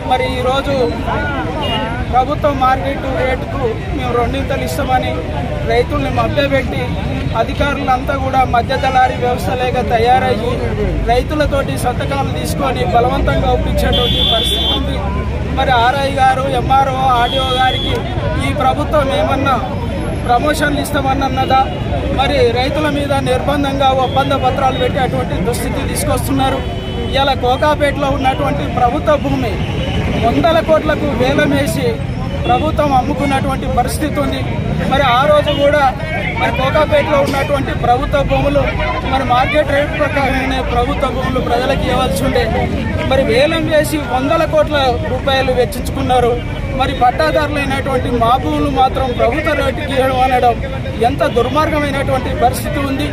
మరి ఈరోజు ప్రభుత్వ మార్కెట్ రేటుకు మేము రెండింతలు ఇస్తామని రైతుల్ని మభ్యపెట్టి అధికారులంతా కూడా మధ్య దళారీ వ్యవస్థలేగా తయారయ్యి రైతులతోటి సంతకాలు తీసుకొని బలవంతంగా ఒప్పించేటువంటి పరిస్థితి ఉంది. మరి ఆర్ఐ గారు, ఎంఆర్ఓ, ఆర్డీఓ గారికి ఈ ప్రభుత్వం ఏమన్నా ప్రమోషన్లు ఇస్తామన్నదా? మరి రైతుల మీద నిర్బంధంగా ఒప్పంద పత్రాలు పెట్టి అటువంటి దుస్థితి తీసుకొస్తున్నారు. ఇలా కోకాపేటలో ఉన్నటువంటి ప్రభుత్వ భూమి 100 కోట్లకు వేలం వేసి ప్రభుత్వం అమ్ముకున్నటువంటి పరిస్థితి ఉంది. మరి ఆ రోజు కూడా మరి కోకాపేటలో ఉన్నటువంటి ప్రభుత్వ భూములు మరి మార్కెట్ రేట్ ప్రకారమే ప్రభుత్వ భూములు ప్రజలకు ఇవ్వాల్సి ఉండే. మరి వేలం వేసి 100 కోట్ల రూపాయలు వెచ్చించుకున్నారు. మరి పట్టాదారులైనటువంటి మా భూములు మాత్రం ప్రభుత్వ రేటుకి ఇవ్వడం అనడం ఎంత దుర్మార్గమైనటువంటి పరిస్థితి ఉంది.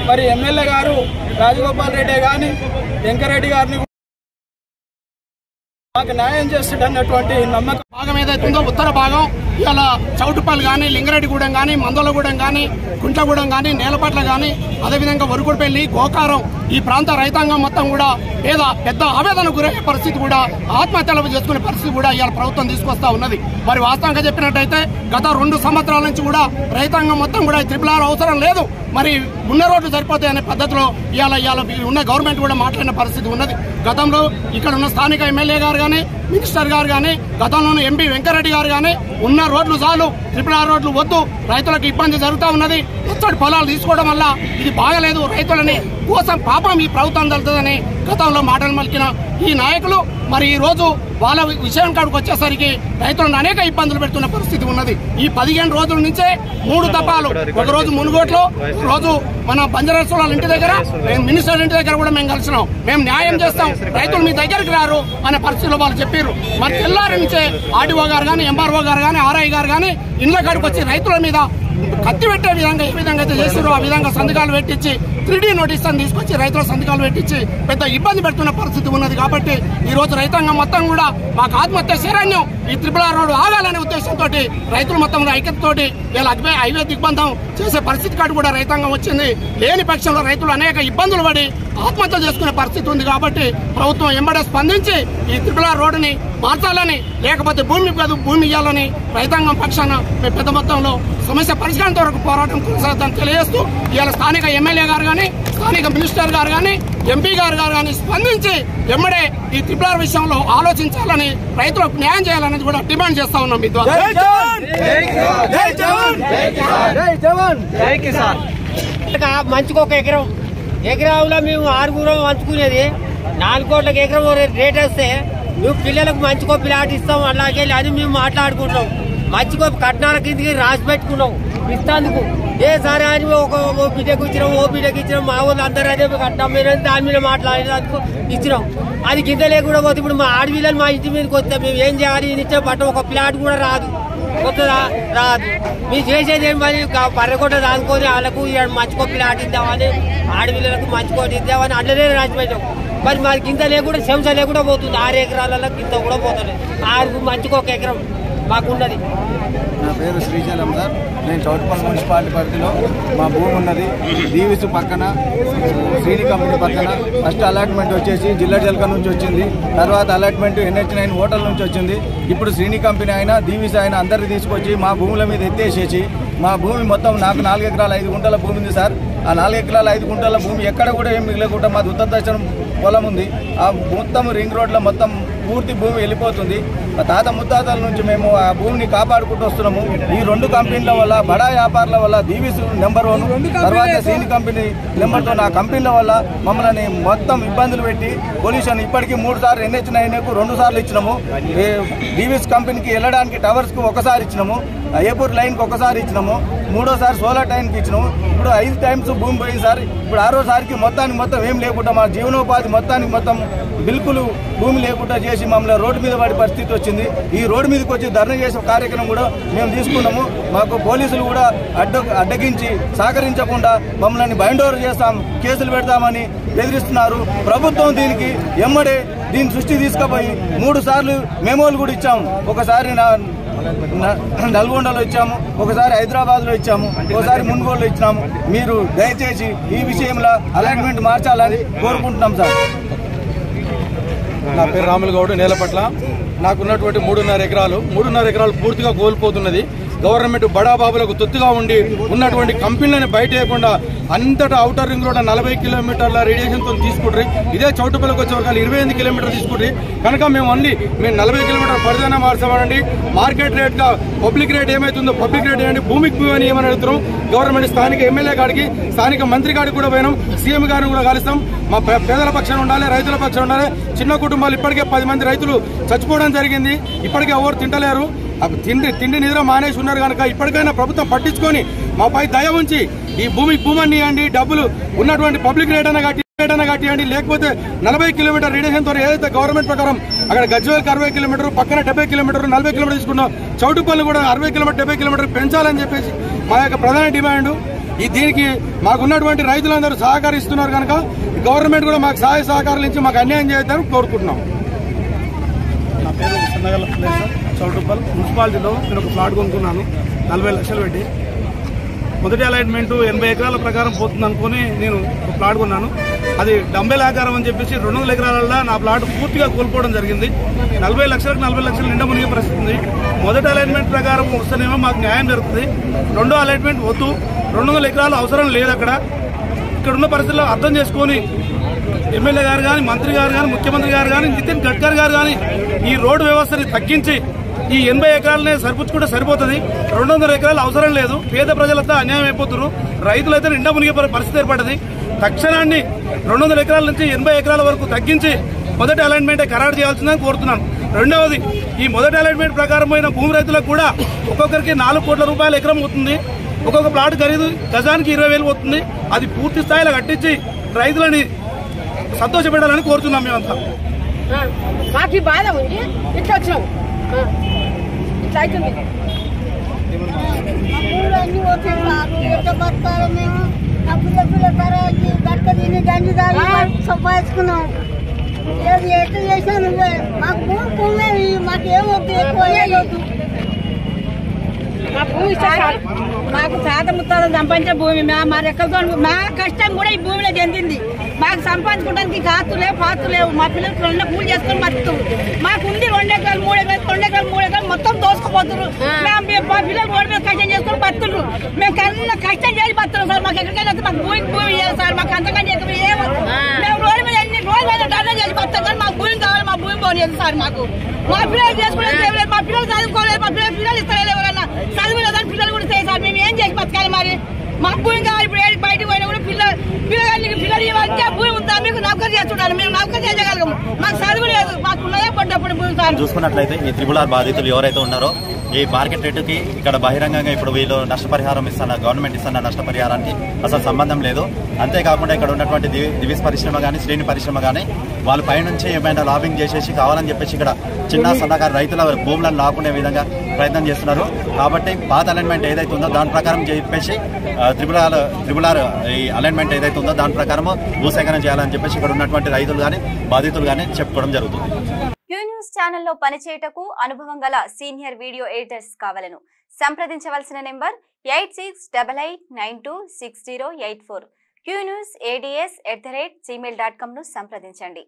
మరి ఎమ్మెల్యే గారు రాజగోపాల్ రెడ్డి కానీ వెంకరెడ్డి గారిని మాకు న్యాయం చేస్తాడన్నటువంటి నమ్మకం. భాగం ఏదైతే ఉందో ఉత్తర భాగం ఇలా చౌటుపల్లి కానీ, లింగారెడ్డిగూడెం కానీ, మందలగూడెం కానీ, కుంట్లగూడెం కానీ, నేలపట్ల కానీ, అదేవిధంగా వరుగుడుపల్లి, గోకారం ఈ ప్రాంత రైతాంగం మొత్తం కూడా పెద్ద ఆవేదనకు గురయ్యే పరిస్థితి కూడా, ఆత్మహత్యలు చేసుకునే పరిస్థితి కూడా ఇవాళ ప్రభుత్వం తీసుకొస్తా ఉన్నది. మరి వాస్తవంగా చెప్పినట్టయితే గత 2 సంవత్సరాల నుంచి కూడా రైతాంగం మొత్తం కూడా RRR అవసరం లేదు, మరి ఉన్న రోడ్లు సరిపోతాయి అనే పద్ధతిలో ఇవాళ ఉన్న గవర్నమెంట్ కూడా మాట్లాడిన పరిస్థితి ఉన్నది. గతంలో ఇక్కడ ఉన్న స్థానిక ఎమ్మెల్యే గారు కానీ, మినిస్టర్ గారు కానీ, గతంలోని ఎంపీ వెంకరెడ్డి గారు కానీ ఉన్న రోడ్లు చాలు, RRR రోడ్లు వద్దు, రైతులకు ఇబ్బంది జరుగుతూ ఉన్నది, ఎచ్చటి పొలాలు తీసుకోవడం వల్ల ఇది బాగలేదు, రైతులని కోసం పాపం ఈ ప్రభుత్వం జరుగుతుందని గతంలో మాటలు మలికిన ఈ నాయకులు మరి ఈ రోజు వాళ్ళ విషయం కాడికి వచ్చేసరికి రైతులను అనేక ఇబ్బందులు పెడుతున్న పరిస్థితి ఉన్నది. ఈ 15 రోజుల నుంచే 3 దఫాలు, ఒక రోజు మునుగోట్లో, రోజు మన బంజారాల ఇంటి దగ్గర, మినిస్టర్ ఇంటి దగ్గర కూడా మేము కలిసినాం. మేము న్యాయం చేస్తాం, రైతులు మీ దగ్గరికి రారు అనే పరిస్థితిలో వాళ్ళు చెప్పారు. మరి తెల్లారి నుంచే ఆర్డీఓ గారు కానీ, ఎంఆర్ఓ గారు కానీ, ఆర్ఐ గారు కానీ ఇండ్ల కాడికి వచ్చి రైతుల మీద కత్తి పెట్టే విధంగా ఏ విధంగా అయితే చేస్తారో ఆ విధంగా సంతకాలు పెట్టించి 3D నోటీస్ అని తీసుకొచ్చి రైతుల సంతకాలు పెట్టించి పెద్ద ఇబ్బంది పెడుతున్న పరిస్థితి ఉన్నది. కాబట్టి ఈ రోజు రైతాంగం మొత్తం కూడా మాకు ఆత్మహత్య శరణ్యం ఈ RRR రోడ్డు ఆగాలనే ఉద్దేశంతో రైతులు మొత్తం ఐక్యతతోటి ఇలా హైవే దిగ్బంధం చేసే పరిస్థితి కాదు కూడా రైతాంగం వచ్చింది. లేని పక్షంలో రైతులు అనేక ఇబ్బందులు పడి ఆత్మహత్య చేసుకునే పరిస్థితి ఉంది. కాబట్టి ప్రభుత్వం ఎంబడే స్పందించి ఈ RRR రోడ్డుని మార్చాలని, లేకపోతే భూమి ఇవ్వాలని రైతాంగం పక్షాన పెద్ద మొత్తంలో సమస్య పరిష్కారం వరకు పోరాటం కొనసాగుతామని తెలియజేస్తూ ఇవాళ స్థానిక ఎమ్మెల్యే గారు కానీ, స్థానిక మినిస్టర్ గారు కానీ, ఎంపీ గారు కానీ స్పందించి ఎమ్మడే ఈ RRR విషయంలో ఆలోచించాలని, రైతులకు న్యాయం చేయాలనేది కూడా డిమాండ్ చేస్తా ఉన్నాం. మీ ద్వారా మంచికి ఒక ఎకరంలో మేము 6 పంచుకునేది 4 కోట్లకు ఎకరం రేట్ వస్తే మేము పిల్లలకు మంచికో ప్లాట్ ఇస్తాం, అలాగే అది మేము మాట్లాడుకుంటున్నాం. మంచికో కట్నాల కిందకి రాసి పెట్టుకున్నాం ఇస్తాందుకు. ఏ సరే అని ఓ బిడ్డకు ఇచ్చినాం, ఓ బిడ్డకి ఇచ్చినాం, మా వాళ్ళు అందరూ అదే కట్నం మీద దాని మీద మాట్లాడేందుకు ఇచ్చినాం. అది కింద లేకుండా పోతే ఇప్పుడు మా ఆడపిల్లలు మా ఇంటి మీదకి వస్తే మేము ఏం చేయాలి? ఇచ్చే బట్ట ఒక ప్లాట్ కూడా రాదు, కొత్తదా రాదు. మీరు చేసేది ఏం మరి పర్రకొట్ట దానుకొని వాళ్ళకు మంచికో ప్లాట్ ఇద్దామని, ఆడపిల్లలకు మంచికోటి ఇద్దామని అట్లనే రాసి పెట్టాం. మరి మాది కింద లేకుండా శంస లేకుండా పోతుంది. 6 ఎకరాలలో కింద కూడా పోతుంది. 6 మంచికి 1 ఎకరం మాకున్నది. నా పేరు శ్రీశైలం సార్. నేను చౌటుపల్లి మున్సిపాలిటీ పరిధిలో మా భూమి ఉన్నది. దీవిస్ పక్కన, శ్రీని కంపెనీ పక్కన ఫస్ట్ అలాట్మెంట్ వచ్చేసి జిల్లా జల్క నుంచి వచ్చింది. తర్వాత అలాట్మెంట్ NH9 హోటల్ నుంచి వచ్చింది. ఇప్పుడు శ్రీని కంపెనీ అయినా, దీవిస్ అయినా అందరినీ తీసుకొచ్చి మా భూముల మీద ఎత్తేసేసి మా భూమి మొత్తం, నాకు 4 ఎకరాల 5 గుంటల భూమి ఉంది సార్. ఆ 4 ఎకరాల 5 గుంటల భూమి ఎక్కడ కూడా ఏం మిగలకుండా మాది ఉత్తర పొలం ఉంది. ఆ మొత్తం రింగ్ రోడ్లో మొత్తం పూర్తి భూమి వెళ్ళిపోతుంది. మా తాత ముత్తాతల నుంచి మేము ఆ భూమిని కాపాడుకుంటూ వస్తున్నాము. ఈ 2 కంపెనీల వల్ల, బడా వ్యాపారుల వల్ల, దీవిస్ నెంబర్ 1, తర్వాత శ్రీని కంపెనీ నెంబర్ 2 ఆ కంపెనీల వల్ల మమ్మల్ని మొత్తం ఇబ్బందులు పెట్టి పొల్యూషన్ ఇప్పటికీ 3 సార్లు NH9కు 2 సార్లు ఇచ్చినాము. దీవిస్ కంపెనీకి వెళ్ళడానికి టవర్స్కు 1 సారి ఇచ్చినాము. అయ్యపూర్ లైన్కి ఒకసారి ఇచ్చినాము, మూడోసారి సోలార్ టైంకి ఇచ్చినాము. ఇప్పుడు 5 టైమ్స్ భూమి పోయింది సార్. ఇప్పుడు 6ఓసారికి మొత్తం ఏం లేకుండా మా జీవనోపాధి మొత్తం బిల్కులు భూమి లేకుండా చేసి మమ్మల్ని రోడ్డు మీద పడే పరిస్థితి వచ్చింది. ఈ రోడ్డు మీదకి వచ్చి ధర్నా చేసే కార్యక్రమం కూడా మేము తీసుకున్నాము. మాకు పోలీసులు కూడా అడ్డగించి సహకరించకుండా మమ్మల్ని బైండ్ ఓవర్ చేస్తాం, కేసులు పెడతామని బెదిరిస్తున్నారు. ప్రభుత్వం దీనికి ఎమ్మడే దీని దృష్టి తీసుకుపోయి 3 సార్లు మెమోలు కూడా ఇచ్చాము. ఒకసారి నల్గొండలో ఇచ్చాము, ఒకసారి హైదరాబాద్లో ఇచ్చాము, ఒకసారి మున్గోడులో ఇచ్చాము. మీరు దయచేసి ఈ విషయంలో అలాట్మెంట్ మార్చాలని కోరుకుంటున్నాం సార్. నా పేరు రాములు గౌడ్, నేలపట్ల. నాకున్నటువంటి 3.5 ఎకరాలు పూర్తిగా కోల్పోతున్నది. గవర్నమెంట్ బడాబాబులకు తొత్తుగా ఉండి ఉన్నటువంటి కంపెనీలను బయట వేయకుండా అంతటా ఔటర్ రింగ్ రోడ్ 40 కిలోమీటర్ల రేడియేషన్తో తీసుకుంటారు. ఇదే చౌటుపల్లికి వచ్చే వరకు 28 కిలోమీటర్లు తీసుకుంటారు. కనుక మేము 40 కిలోమీటర్ పరిధిన మార్చామండి. మార్కెట్ రేట్ గా పబ్లిక్ రేట్ ఏమైతుందో పబ్లిక్ రేట్ ఏంటి, భూమికి భూమి అని ఏమని అడుగుతున్నాం. గవర్నమెంట్ స్థానిక ఎమ్మెల్యే గారికి, స్థానిక మంత్రి గారికి కూడా పోయినాం. సీఎం గారిని కూడా కలుస్తాం. మా పేదల పక్షాన ఉండాలి, రైతుల పక్షాన ఉండాలి. చిన్న కుటుంబాలు ఇప్పటికే 10 మంది రైతులు చచ్చిపోవడం జరిగింది. ఇప్పటికే ఎవరు తింటలేరు. తిండి నిద్ర మానేసి ఉన్నారు కనుక ఇప్పటికైనా ప్రభుత్వం పట్టించుకొని మాపై దయ ఉంచి ఈ భూమిని ఇవ్వండి, డబ్బులు ఉన్నటువంటి పబ్లిక్ రేట్ అయినా కట్టియండి. లేకపోతే 40 కిలోమీటర్ రేడియేషన్ తో ఏదైతే గవర్నమెంట్ ప్రకారం అక్కడ గజ్వేల్కి 60 కిలోమీటర్, పక్కన 70 కిలోమీటర్, 40 కిలోమీటర్ తీసుకున్నాం. చౌటుపల్లి కూడా 60 కిలోమీటర్, 70 కిలోమీటర్ పెంచాలని చెప్పేసి మా యొక్క ప్రధాన డిమాండ్. దీనికి మాకున్నటువంటి రైతులందరూ సహకరిస్తున్నారు కనుక గవర్నమెంట్ కూడా మాకు సహాయ సహకారాలు ఇచ్చి మాకు అన్యాయం చేద్దామని కోరుకుంటున్నాం. నా పేరు చిన్నగల చౌటుప్పల్ మున్సిపాలిటీలో నేను ఒక ప్లాట్ కొనుక్కున్నాను 40 లక్షలు పెట్టి. మొదటి అలాట్మెంట్ 80 ఎకరాల ప్రకారం పోతుంది అనుకుని నేను ఒక ప్లాట్ కొన్నాను. అది డంబెల్ ఆకారం అని చెప్పేసి 200 ఎకరాలలో నా ప్లాట్ పూర్తిగా కోల్పోవడం జరిగింది. 40 లక్షలు నిండా మునిగే పరిస్థితి ఉంది. మొదటి అలాట్మెంట్ ప్రకారం వస్తేనేమో మాకు న్యాయం జరుగుతుంది. రెండో అలాట్మెంట్ వద్దు, 200 ఎకరాలు అవసరం లేదు. ఇక్కడ ఉన్న పరిస్థితుల్లో అర్థం చేసుకొని ఎమ్మెల్యే గారు కానీ, మంత్రి గారు కానీ, ముఖ్యమంత్రి గారు కానీ, నితిన్ గడ్కరీ గారు కానీ ఈ రోడ్డు వ్యవస్థని తగ్గించి ఈ 80 ఎకరాలనే సరిపుచ్చుకుంటే సరిపోతుంది. 200 ఎకరాలు అవసరం లేదు. పేద ప్రజలంతా అన్యాయం అయిపోతున్నారు. రైతులైతే నిండా మునిగే పరిస్థితి ఏర్పడింది. తక్షణాన్ని 200 ఎకరాల నుంచి 80 ఎకరాల వరకు తగ్గించి మొదటి అలాట్మెంట్ ఖరారు చేయాల్సిందని కోరుతున్నాను. రెండవది, ఈ మొదటి అలాట్మెంట్ ప్రకారం పోయిన భూమి రైతులకు కూడా ఒక్కొక్కరికి 4 కోట్ల రూపాయల ఎకరం అవుతుంది. ఒక్కొక్క ప్లాట్ ఖరీదు గజానికి 20,000 అవుతుంది. అది పూర్తి స్థాయిలో కట్టించి రైతులని సంతోషపెట్టాలని కోరుతున్నాం. మేమంతా మాకు బాధ ఉంది, ఇట్లా వచ్చినాం, ఇట్లా అవుతుంది. అన్ని వచ్చేసారు ఎట్లా బతకాలి మేము? నా పిల్ల తరచి గట్ట తిని గంజి దాని సంపాదించుకున్నాం. ఏది ఎట్లా చేసినా నువ్వే మాకు భూమి మాకేమొద్దు, ఎక్కువ ఏదొద్దు. మా భూమి మాకు శాత ముత్తాలు సంపాదించే భూమి. మా రెక్కలతో మా కష్టం కూడా ఈ భూమిలో చెందింది. మాకు సంపాదించుకోవడానికి కాస్తు లేవు, పాస్తు లేవు. మా పిల్లలు 2 కూలి చేసుకొని బతుకుతాం. మాకు ఉంది 2 ఎకరాలు, 3 ఎకరాలు, 2 ఎకరాలు, 3 ఎకరాలు మొత్తం దోసుకుపోతున్నారు. మా పిల్లలు రోడ్డు మీద కష్టం చేసుకొని బతుకున్నారు. మేము కన్నా కష్టం చేసి బతున్నాం సార్. మాకు ఎక్కడికైనా మాకు భూమి ఇవ్వాలి సార్. మాకు అంతకంటే ఎక్కువ మేము రోడ్డు మీద ఎన్ని రోజులు ధర్నా చేసి బతాం కానీ మాకు భూమి కావాలి. మా భూమి పోలేదు సార్. మాకు మా పిల్లలు చేసుకోలేదు, మా పిల్లలు చదువుకోలేదు, మా పిల్లలు ఇస్తలేదు. ఎవరన్నా చదువులేదని పిల్లలు కూడా చేయాలి సార్. మేము ఏం చేసి బతకాలి మరి? మాకు భూమి కావాలి. ఇప్పుడు బయటకు పోయినా కూడా పిల్లలు ఇవ్వాలంటే భూమి ఉందా మీకు నౌకరు చేస్తుంటారు. మేము నౌకరు చేయగలము. మాకు చదువు లేదు. మాకు ఉన్నదే పడ్డప్పుడు భూమి సార్. చూసుకున్నట్లయితే ఈ త్రిబుల్ బాధితులు ఎవరైతే ఉన్నారో ఈ మార్కెట్ రేటుకి ఇక్కడ బహిరంగంగా ఇప్పుడు వీళ్ళు నష్టపరిహారం ఇస్తున్న గవర్నమెంట్ ఇస్తున్న నష్టపరిహారానికి అసలు సంబంధం లేదు. అంతేకాకుండా ఇక్కడ ఉన్నటువంటి దివిస్ పరిశ్రమ కానీ, శ్రేణి పరిశ్రమ కానీ వాళ్ళ పైనుంచి ఏమైనా లాబింగ్ చేసేసి కావాలని చెప్పేసి ఇక్కడ చిన్న సన్నకారు రైతుల భూములను లాక్కునే విధంగా ప్రయత్నం చేస్తున్నారు. కాబట్టి పాత అలైన్మెంట్ ఏదైతే ఉందో దాని ప్రకారం చెప్పేసి త్రిబుల్ ఆర్ ఈ అలైన్మెంట్ ఏదైతే ఉందో దాని ప్రకారం భూసేకరణ చేయాలని చెప్పేసి ఇక్కడ ఉన్నటువంటి రైతులు కానీ, బాధితులు కానీ చెప్పుకోవడం జరుగుతుంది. న్యూస్ ఛానల్లో పనిచేయటకు అనుభవం గల సీనియర్ వీడియో ఎడిటర్స్ కావాలను సంప్రదించవలసిన నెంబర్ 8688926084. qnews@gmail.com ను సంప్రదించండి.